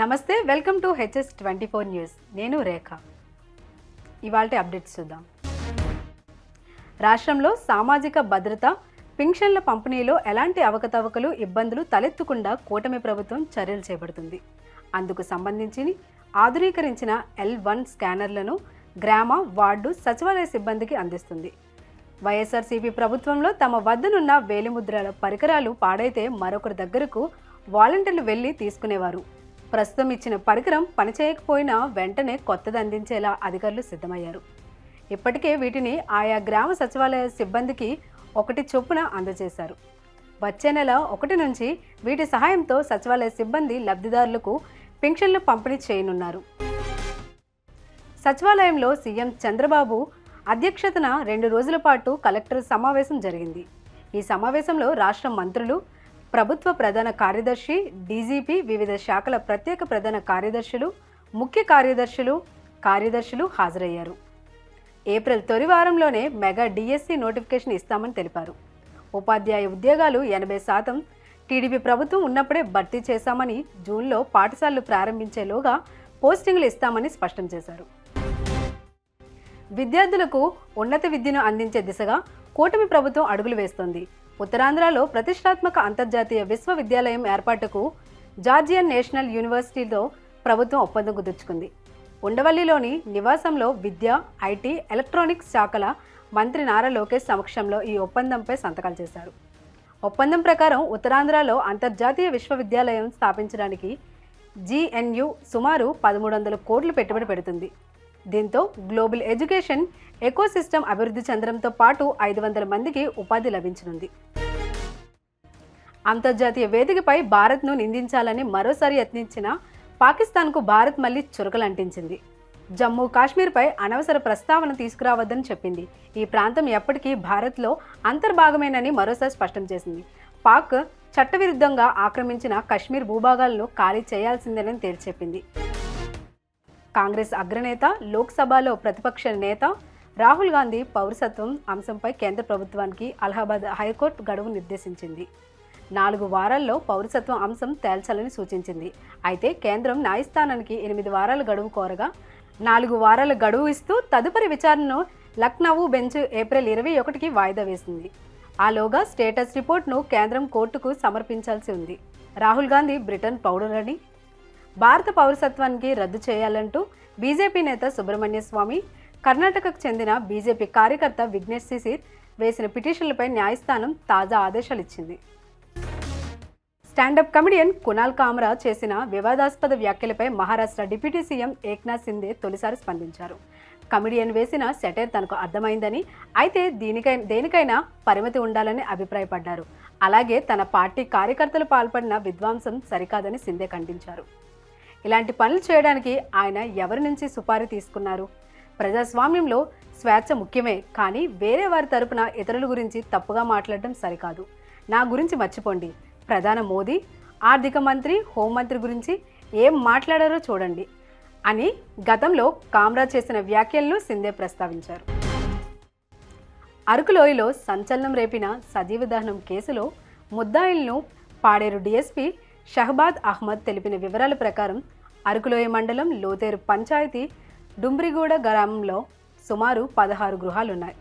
నమస్తే, welcome to HS24 news. నేను రేఖ. ఇవాల్టి అప్డేట్స్ చూద్దాం. రాష్ట్రంలో సామాజిక భద్రత పింఛన్ల పంపిణీలో ఎలాంటి అవకతవకలు ఇబ్బందులు తలెత్తకుండా కూటమి ప్రభుత్వం చర్యలు చేపడుతుంది. అందుకు సంబంధించి ఆధునీకరించిన L1 స్కానర్లను గ్రామ, వార్డు, సచివాలయ సిబ్బందికి అందిస్తుంది. వైఎస్ఆర్సీపీ ప్రభుత్వంలో తమ వద్దనున్న వేలిముద్రల పరికరాలు పాడైతే మరొకరి దగ్గరకు వాలంటీర్లు వెళ్లి తీసుకునేవారు. ప్రస్తుతం ఇచ్చిన పరికరం పనిచేయకపోయినా వెంటనే కొత్తది అందించేలా అధికారులు సిద్ధమయ్యారు. ఇప్పటికే వీటిని ఆయా గ్రామ సచివాలయ సిబ్బందికి 1 చొప్పున అందజేశారు. వచ్చే నెల 1 నుంచి వీటి సహాయంతో సచివాలయ సిబ్బంది లబ్ధిదారులకు పింఛన్లు పంపిణీ చేయనున్నారు. సచివాలయంలో సీఎం చంద్రబాబు అధ్యక్షతన 2 రోజుల పాటు కలెక్టర్ సమావేశం జరిగింది. ఈ సమావేశంలో రాష్ట్ర మంత్రులు, ప్రభుత్వ ప్రధాన కార్యదర్శి, డీజీపీ, వివిధ శాఖల ప్రత్యేక ప్రధాన కార్యదర్శులు, ముఖ్య కార్యదర్శులు హాజరయ్యారు. ఏప్రిల్ తొలి వారంలోనే మెగా డిఎస్సి నోటిఫికేషన్ ఇస్తామని తెలిపారు. ఉపాధ్యాయ ఉద్యోగాలు 80% టీడీపీ ప్రభుత్వం ఉన్నప్పుడే భర్తీ చేశామని, జూన్లో పాఠశాలలు ప్రారంభించేలోగా పోస్టింగ్లు ఇస్తామని స్పష్టం చేశారు. విద్యార్థులకు ఉన్నత విద్యను అందించే దిశగా కూటమి ప్రభుత్వం అడుగులు వేస్తోంది. ఉత్తరాంధ్రలో ప్రతిష్టాత్మక అంతర్జాతీయ విశ్వవిద్యాలయం ఏర్పాటుకు జార్జియన్ నేషనల్ యూనివర్సిటీతో ప్రభుత్వం ఒప్పందం కుదుర్చుకుంది. ఉండవల్లిలోని నివాసంలో విద్య, ఐటీ, ఎలక్ట్రానిక్స్ శాఖల మంత్రి నారా లోకేష్ సమక్షంలో ఈ ఒప్పందంపై సంతకాలు చేశారు. ఒప్పందం ప్రకారం ఉత్తరాంధ్రలో అంతర్జాతీయ విశ్వవిద్యాలయం స్థాపించడానికి GNU సుమారు 1300 కోట్లు పెట్టుబడి పెడుతుంది. దీంతో గ్లోబల్ ఎడ్యుకేషన్ ఎకోసిస్టమ్ అభివృద్ధి చెందడంతో పాటు 500 మందికి ఉపాధి లభించనుంది. అంతర్జాతీయ వేదికపై భారత్ను నిందించాలని మరోసారి యత్నించిన పాకిస్తాన్కు భారత్ మళ్లీ చురకలంటించింది. జమ్మూ కాశ్మీర్పై అనవసర ప్రస్తావన తీసుకురావద్దని చెప్పింది. ఈ ప్రాంతం ఎప్పటికీ భారత్లో అంతర్భాగమేనని మరోసారి స్పష్టం చేసింది. పాక్ చట్టవిరుద్ధంగా ఆక్రమించిన కశ్మీర్ భూభాగాలను ఖాళీ చేయాల్సిందేనని తేల్చెప్పింది. కాంగ్రెస్ అగ్రనేత, లోక్సభలో ప్రతిపక్ష నేత రాహుల్ గాంధీ పౌరసత్వం అంశంపై కేంద్ర ప్రభుత్వానికి అలహాబాద్ హైకోర్టు గడువు నిర్దేశించింది. 4 వారాల్లో పౌరసత్వం అంశం తేల్చాలని సూచించింది. అయితే కేంద్రం న్యాయస్థానానికి 8 వారాల గడువు కోరగా 4 వారాల గడువు ఇస్తూ తదుపరి విచారణను లక్నో బెంచ్ ఏప్రిల్ 21కి వాయిదా వేసింది. ఆలోగా స్టేటస్ రిపోర్ట్ను కేంద్రం కోర్టుకు సమర్పించాల్సి ఉంది. రాహుల్ గాంధీ బ్రిటన్ పౌరులని, భారత పౌరసత్వానికి రద్దు చేయాలంటూ బీజేపీ నేత సుబ్రహ్మణ్య స్వామి, కర్ణాటకకు చెందిన బీజేపీ కార్యకర్త విఘ్నేష్ శిశిర్ వేసిన పిటిషన్లపై న్యాయస్థానం తాజా ఆదేశాలు ఇచ్చింది. స్టాండప్ కమెడియన్ కునాల్ కామ్రా చేసిన వివాదాస్పద వ్యాఖ్యలపై మహారాష్ట్ర డిప్యూటీ సీఎం ఏక్నాథ్ సింధే తొలిసారి స్పందించారు. కమెడియన్ వేసిన సెటైర్ తనకు అర్థమైందని, అయితే దేనికైనా పరిమితి ఉండాలని అభిప్రాయపడ్డారు. అలాగే తన పార్టీ కార్యకర్తలు పాల్పడిన విధ్వంసం సరికాదని సింధే ఖండించారు. ఇలాంటి పనులు చేయడానికి ఆయన ఎవరి నుంచి సుపారీ తీసుకున్నారు? ప్రజాస్వామ్యంలో స్వేచ్ఛ ముఖ్యమే, కానీ వేరే వారి తరపున ఇతరుల గురించి తప్పుగా మాట్లాడడం సరికాదు. నా గురించి మర్చిపోండి. ప్రధాని మోదీ, ఆర్థిక మంత్రి, హోంమంత్రి గురించి ఏం మాట్లాడారో చూడండి అని గతంలో కామ్రా చేసిన వ్యాఖ్యలను సింధే ప్రస్తావించారు. అరకులోయలో సంచలనం రేపిన సజీవ దహనం కేసులో ముద్దాయిలను పాడేరు డీఎస్పీ షహబాద్ అహ్మద్ తెలిపిన వివరాల ప్రకారం అరకులోయ మండలం లోతేరు పంచాయతీ డుంబ్రిగూడ గ్రామంలో సుమారు 16 గృహాలున్నాయి.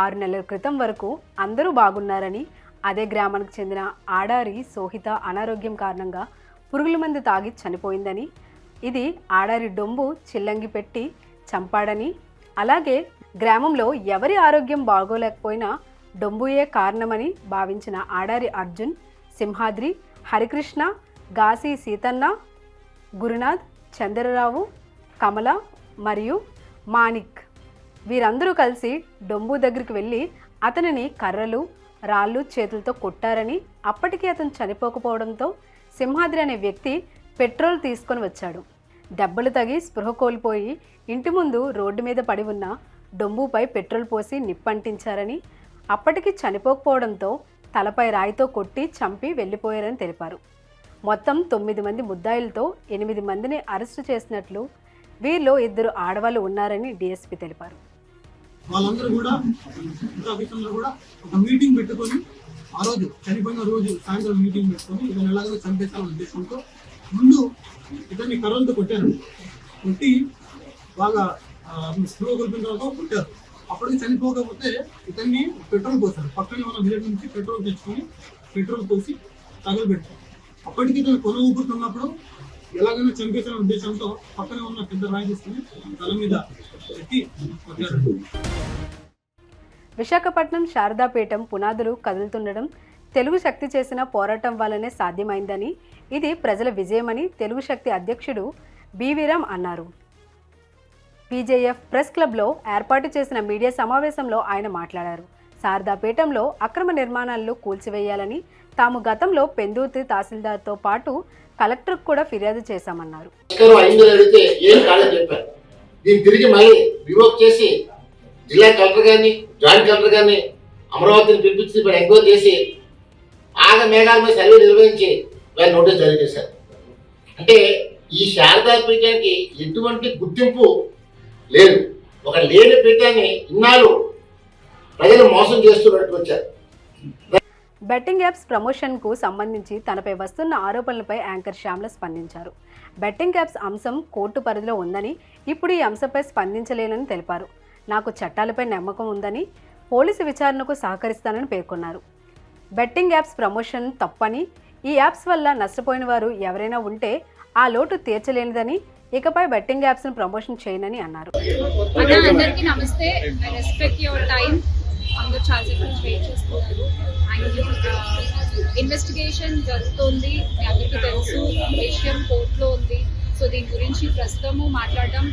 6 నెలల క్రితం వరకు అందరూ బాగున్నారని, అదే గ్రామానికి చెందిన ఆడారి సోహిత అనారోగ్యం కారణంగా పురుగుల మందు తాగి చనిపోయిందని, ఇది ఆడారి డొంబు చిల్లంగి పెట్టి చంపాడని, అలాగే గ్రామంలో ఎవరి ఆరోగ్యం బాగోలేకపోయినా డొంబుయే కారణమని భావించిన ఆడారి అర్జున్, సింహాద్రి, హరికృష్ణ, గాసి సీతన్న, గురునాథ్, చంద్రరావు, కమల మరియు మాణిక్ వీరందరూ కలిసి డొంబు దగ్గరికి వెళ్ళి అతనిని కర్రలు, రాళ్ళు చేతులతో కొట్టారని, అప్పటికీ అతను చనిపోకపోవడంతో సింహాద్రి అనే వ్యక్తి పెట్రోల్ తీసుకొని వచ్చాడు. దెబ్బలు తగి స్పృహ కోల్పోయి ఇంటి ముందు రోడ్డు మీద పడి ఉన్న డొంబుపై పెట్రోల్ పోసి నిప్పంటించారని, అప్పటికి చనిపోకపోవడంతో తలపై రాయితో కొట్టి చంపి వెళ్ళిపోయారని తెలిపారు. మొత్తం 9 మంది ముద్దాయిలతో 8 మందిని అరెస్టు చేసినట్లు, వీరిలో 2 ఆడవాళ్ళు ఉన్నారని డీఎస్పీ తెలిపారు. వాళ్ళందరూ కూడా ఒక మీటింగ్ పెట్టుకొని ఆ రోజు చనిపోయిన రోజు సాయంత్రం మీటింగ్ పెట్టుకొని ఇతను ఎలాగో చంపేస్తామనే ఉద్దేశంతో ముందు ఇతన్ని కర్రలతో కొట్టారు. కొట్టి బాగా స్లో కలిపిన తర్వాత కొట్టారు. అప్పటికి చనిపోకపోతే ఇతన్ని పెట్రోల్ పోసారు. పక్కనే ఉన్న విలేజ్ నుంచి పెట్రోల్ తెచ్చుకొని పెట్రోల్ పోసి తగలబెట్టారు. అప్పటికి ఇతను కొన ఊపుతున్నప్పుడు ఎలాగైనా చంపేసిన ఉద్దేశంతో పక్కనే ఉన్న పెద్ద రాయి తీసుకుని తల మీద పెట్టి కొట్టారు. విశాఖపట్నం శారదాపీఠం పునాదులు కదులుతుండడం తెలుగు శక్తి చేసిన పోరాటం వల్లనే సాధ్యమైందని, ఇది ప్రజల విజయమని తెలుగు శక్తి అధ్యక్షుడు బీవీరామ్ అన్నారు. పీజేఎఫ్ ప్రెస్ క్లబ్లో ఏర్పాటు చేసిన మీడియా సమావేశంలో ఆయన మాట్లాడారు. శారదాపీఠంలో అక్రమ నిర్మాణాలను కూల్చివేయాలని తాము గతంలో పెందుర్తి తహసీల్దార్తో పాటు కలెక్టర్కు కూడా ఫిర్యాదు చేశామన్నారు. జిల్లా కలెక్టర్ గారిని, జాయింట్ కలెక్టర్ గారిని అమరావతిని పిలిపించి ఇప్పుడు ఎంక్వైరీ చేసి ఆగ మేఘాల మీద సర్వే నిర్వహించి వారి నోటీస్ జారీ చేశారు. అంటే ఈ శారదా పీఠానికి ఎటువంటి గుర్తింపు లేదు. ఒక లేని పీఠాన్ని ఇన్నాళ్ళు ప్రజలు మోసం చేస్తున్నట్టు వచ్చారు. బెట్టింగ్ యాప్స్ ప్రమోషన్కు సంబంధించి తనపై వస్తున్న ఆరోపణలపై యాంకర్ శ్యామల స్పందించారు. బెట్టింగ్ యాప్స్ అంశం కోర్టు పరిధిలో ఉందని, ఇప్పుడు ఈ అంశంపై స్పందించలేనని తెలిపారు. నాకు చట్టాలపై నమ్మకం ఉందని, పోలీసు విచారణకు సహకరిస్తానని పేర్కొన్నారు. బెట్టింగ్ యాప్స్ ప్రమోషన్ తప్పని, ఈ యాప్స్ వల్ల నష్టపోయిన వారు ఎవరైనా ఉంటే ఆ లోటు తీర్చలేనిదని, ఇకపై బెట్టింగ్ యాప్స్ను ప్రమోషన్ చేయనని అన్నారు. అందరికీ నమస్తే. I respect your time. అందరూ చాలాసేపు నుంచి వెయిట్ చేస్తున్నారు. ఇన్వెస్టిగేషన్ జరుగుతోంది, మీ అందరికీ తెలుసు. విషయం కోర్టులో ఉంది. సో దీని గురించి ప్రస్తుతము మాట్లాడడం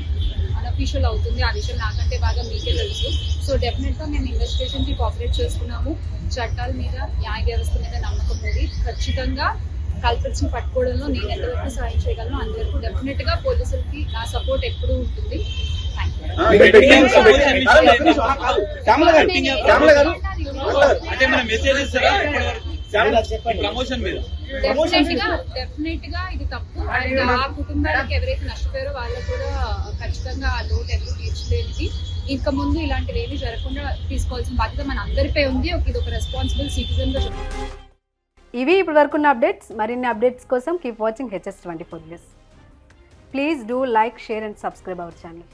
అన్అఫీషియల్ అవుతుంది. ఆ విషయం నాకంటే బాగా మీకే తెలుసు. సో డెఫినెట్గా మేము ఇన్వెస్టిగేషన్కి కోఆపరేట్ చేస్తున్నాము. చట్టాల మీద, న్యాయ వ్యవస్థ మీద నమ్మకం ఉంది. ఖచ్చితంగా కల్పిట్స్ని పట్టుకోవడంలో నేను ఎంతవరకు సాయం చేయగలను అంతవరకు డెఫినెట్గా పోలీసులకి నా సపోర్ట్ ఎప్పుడూ ఉంటుంది. డెఫినెట్ గా ఇది తప్పు. అండ్ ఆ కుటుంబానికి ఎవరైతే నష్టపోయారో వాళ్ళకు కూడా ఖచ్చితంగా ఆ లోటు ఎవరు తీర్చలేనిది. ఇంకా ముందు ఇలాంటివి ఏమీ జరగకుండా తీసుకోవాల్సిన బాధ్యత మన అందరిపై ఉంది. ఇది ఒక రెస్పాన్సిబుల్ సిటిజన్ గా చెప్తాను. ఇవి ఇప్పటి వరకున్న అప్డేట్స్. మరిన్ని అప్డేట్స్ కోసం keep watching HS24 News. Please do like, share and subscribe our channel.